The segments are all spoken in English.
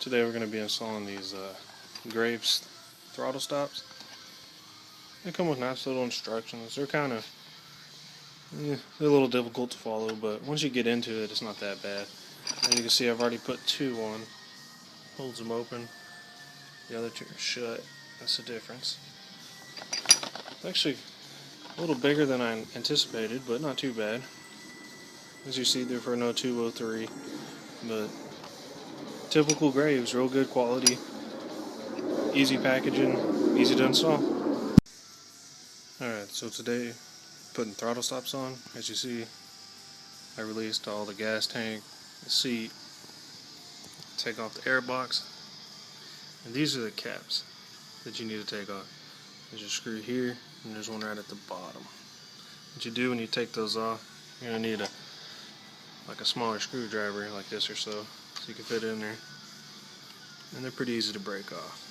Today we're going to be installing these Graves throttle stops. They come with nice little instructions. They're kind of they're a little difficult to follow, but once you get into it, it's not that bad. As you can see, I've already put two on. Holds them open. The other two are shut. That's the difference. It's actually a little bigger than I anticipated, but not too bad. As you see, they're for no 203, but typical Graves, real good quality, easy packaging, easy to install. Alright, so today, putting throttle stops on. As you see, I released all the gas tank, the seat, take off the air box, and these are the caps that you need to take off. There's a screw here, and there's one right at the bottom. What you do when you take those off, you're going to need a smaller screwdriver like this or so you can fit it in there. And they're pretty easy to break off.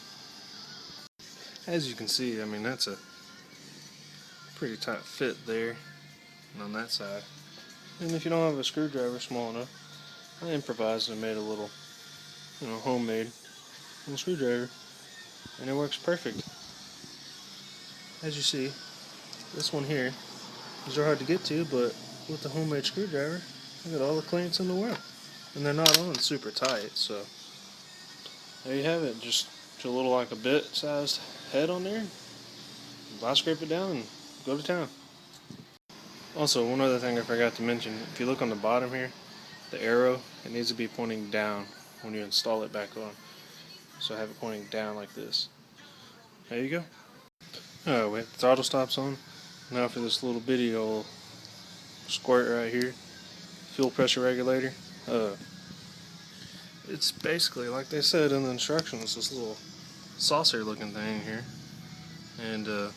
As you can see, I mean, that's a pretty tight fit there and on that side. And if you don't have a screwdriver small enough, I improvised and made a little, homemade little screwdriver, and it works perfect. As you see, this one here, these are hard to get to, but with the homemade screwdriver, I got all the clearance in the world. And they're not on super tight, so there you have it. Just a little like a bit sized head on there. Vice scrape it down and go to town. Also, one other thing I forgot to mention, if you look on the bottom here, the arrow, it needs to be pointing down when you install it back on. So I have it pointing down like this. There you go. Alright, we have the throttle stops on. Now for this little bitty old squirt right here, fuel pressure regulator. It's basically, like they said in the instructions, this little saucer looking thing here. And the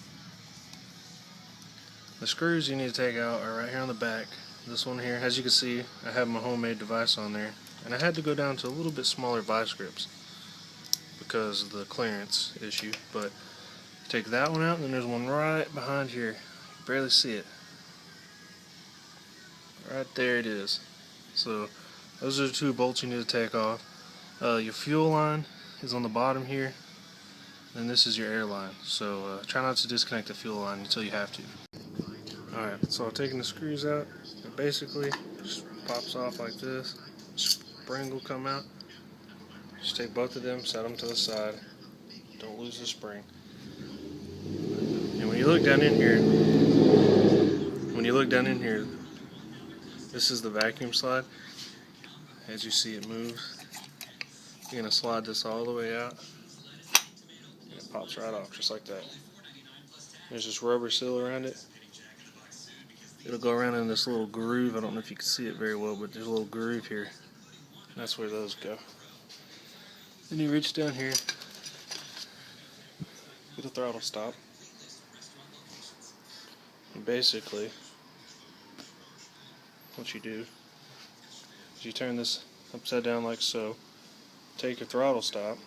screws you need to take out are right here on the back. This one here, as you can see, I have my homemade device on there. And I had to go down to a little bit smaller vice grips because of the clearance issue. But take that one out, and then there's one right behind here. You barely see it. Right there it is. So those are the two bolts you need to take off. Your fuel line is on the bottom here, and this is your air line. So try not to disconnect the fuel line until you have to. Alright, so taking the screws out, it basically just pops off like this. Spring will come out. Just take both of them, set them to the side. Don't lose the spring. And when you look down in here, this is the vacuum slide. As you see, it moves. You're going to slide this all the way out, and it pops right off just like that. There's this rubber seal around it. It'll go around in this little groove. I don't know if you can see it very well, but there's a little groove here. That's where those go. Then you reach down here, get a throttle stop, and basically what you do is you turn this upside down like so, take your throttle stop,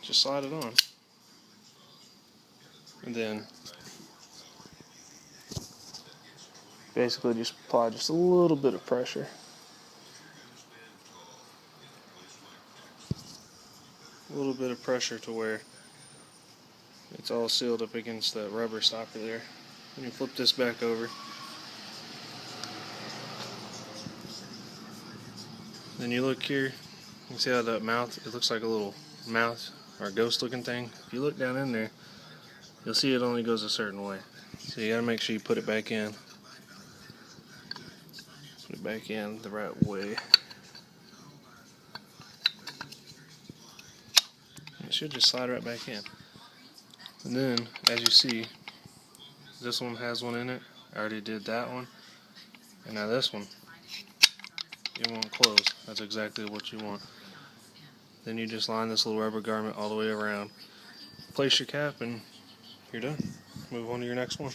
just slide it on, and then basically just apply just a little bit of pressure. A little bit of pressure to where it's all sealed up against that rubber stopper there. And you flip this back over. Then you look here, you can see how that mouth, it looks like a little mouth or a ghost looking thing. If you look down in there, you'll see it only goes a certain way. So you gotta make sure you put it back in. Put it back in the right way. It should just slide right back in. And then, as you see, this one has one in it. I already did that one. And now this one, it won't close. That's exactly what you want. Then you just line this little rubber garment all the way around. Place your cap and you're done. Move on to your next one.